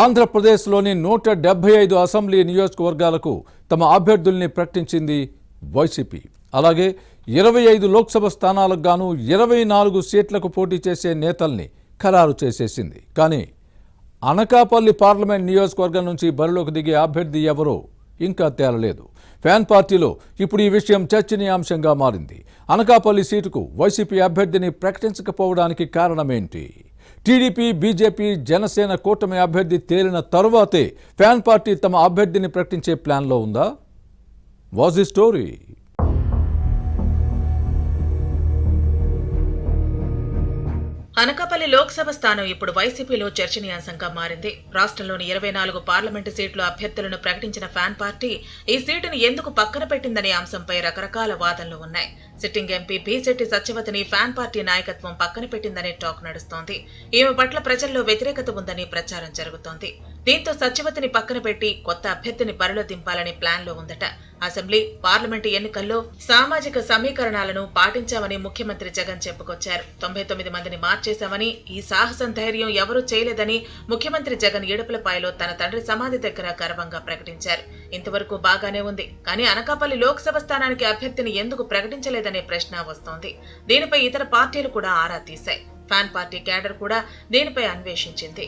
ఆంధ్రప్రదేశ్లోని 175 అసెంబ్లీ నియోజకవర్గాలకు తమ అభ్యర్థుల్ని ప్రకటించింది వైసీపీ. అలాగే 25 లోక్సభ స్థానాలకు గాను 24 సీట్లకు పోటీ చేసే నేతల్ని ఖరారు చేసేసింది. కానీ అనకాపల్లి పార్లమెంట్ నియోజకవర్గం నుంచి బరిలోకి దిగే అభ్యర్థి ఎవరో ఇంకా తేలలేదు. ఫ్యాన్ పార్టీలో ఇప్పుడు ఈ విషయం చర్చనీయాంశంగా మారింది. అనకాపల్లి సీటుకు వైసీపీ అభ్యర్థిని ప్రకటించకపోవడానికి కారణమేంటి? టీడీపీ, బీజేపీ, జనసేన కూటమి అభ్యర్థి తేలిన తరువాతే ఫ్యాన్ పార్టీ తమ అభ్యర్థిని ప్రకటించే ప్లాన్లో ఉందా? Was the story? Anakapalli Lok Sabha స్థానం ఇప్పుడు వైసీపీలో చర్చనీయాంశంగా మారింది. రాష్ట్రంలోని 24 పార్లమెంటు సీట్ల అభ్యర్థులను ప్రకటించిన ఫ్యాన్ పార్టీ ఈ సీటును ఎందుకు పక్కన పెట్టిందనే అంశంపై రకరకాల వాదనలు ఉన్నాయి. సిట్టింగ్ ఎంపీ బీజెట్టి సత్యవతిని ఫ్యాన్ పార్టీ నాయకత్వం పక్కన పెట్టిందనే టాక్ నడుస్తోంది. ఈమె పట్ల ప్రజల్లో వ్యతిరేకత ఉందని ప్రచారం జరుగుతోంది. దీంతో సత్యవతిని పక్కన పెట్టి కొత్త అభ్యర్థిని బరిలో దింపాలని ప్లాన్ లో ఉందట. అసెంబ్లీ, పార్లమెంటు ఎన్నికల్లో సామాజిక సమీకరణాలను పాటించామని ముఖ్యమంత్రి జగన్ చెప్పుకొచ్చారు. 99 మందిని మార్చేశామని, ఈ సాహసం ధైర్యం ఎవరూ చేయలేదని ముఖ్యమంత్రి జగన్ ఇడుపులపాయలో తన తండ్రి సమాధి దగ్గర గర్వంగా ప్రకటించారు. ఇంతవరకు బాగానే ఉంది, కానీ అనకాపల్లి లోక్సభ స్థానానికి అభ్యర్థిని ఎందుకు ప్రకటించలేదనే ప్రశ్న వస్తోంది. దీనిపై ఇతర పార్టీలు కూడా ఆరా తీశాయి. ఫ్యాన్ పార్టీ క్యాడర్ కూడా దీనిపై అన్వేషించింది.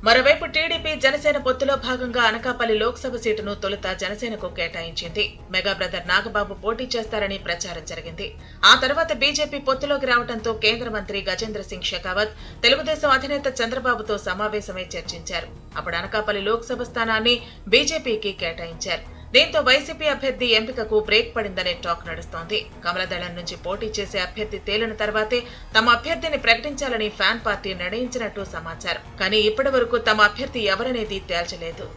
మరోవైపు టీడీపీ, జనసేన పొత్తులో భాగంగా అనకాపల్లి లోక్సభ సీటును తొలుత జనసేనకు కేటాయించింది. మెగా బ్రదర్ నాగబాబు పోటీ చేస్తారని ప్రచారం జరిగింది. ఆ తర్వాత బీజేపీ పొత్తులోకి రావడంతో కేంద్ర మంత్రి గజేంద్ర సింగ్ షెకావత్ తెలుగుదేశం అధినేత చంద్రబాబుతో సమావేశమై చర్చించారు. అప్పుడు అనకాపల్లి లోక్సభ స్థానాన్ని బీజేపీకి కేటాయించారు. దీంతో వైసీపీ అభ్యర్థి ఎంపికకు బ్రేక్ పడిందనే టాక్ నడుస్తోంది. కమలదళం నుంచి పోటీ చేసే అభ్యర్థి తేలిన తర్వాతే తమ అభ్యర్థిని ప్రకటించాలని ఫ్యాన్ పార్టీ నిర్ణయించినట్టు సమాచారం. కానీ ఇప్పటి వరకు తమ అభ్యర్థి ఎవరనేది తేల్చలేదు.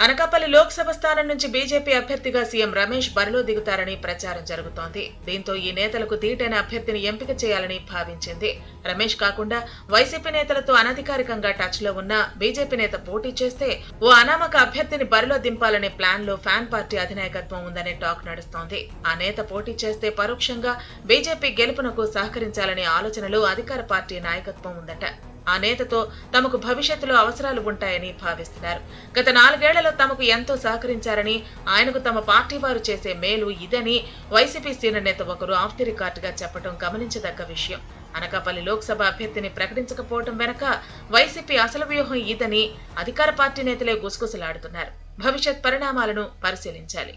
అనకాపల్లి లోక్సభ స్థానం నుంచి బీజేపీ అభ్యర్థిగా సీఎం రమేష్ బరిలో దిగుతారని ప్రచారం జరుగుతోంది. దీంతో ఈ నేతలకు ధీటైన అభ్యర్థిని ఎంపిక చేయాలని భావించింది. రమేష్ కాకుండా వైసీపీ నేతలతో అనధికారికంగా టచ్ లో ఉన్న బీజేపీ నేత పోటీ చేస్తే ఓ అనామక అభ్యర్థిని బరిలో దింపాలనే ప్లాన్ లో ఫ్యాన్ పార్టీ అధినాయకత్వం ఉందనే టాక్ నడుస్తోంది. ఆ నేత పోటీ చేస్తే పరోక్షంగా బీజేపీ గెలుపునకు సహకరించాలనే ఆలోచనలో అధికార పార్టీ నాయకత్వం ఉందట. ఆ నేతతో తమకు భవిష్యత్తులో అవసరాలు ఉంటాయని భావిస్తున్నారు. గత 4 ఏళ్లలో తమకు ఎంతో సహకరించారని, ఆయనకు తమ పార్టీ వారు చేసే మేలు ఇదని వైసీపీ సీనియర్ నేత ఒకరు ఆఫ్ ది రికార్డుగా చెప్పడం గమనించదగ్గ విషయం. అనకాపల్లి లోక్సభ అభ్యర్థిని ప్రకటించకపోవడం వెనక వైసీపీ అసలు వ్యూహం ఇదని అధికార పార్టీ నేతలే గుసగుసలాడుతున్నారు. భవిష్యత్ పరిణామాలను పరిశీలించాలి.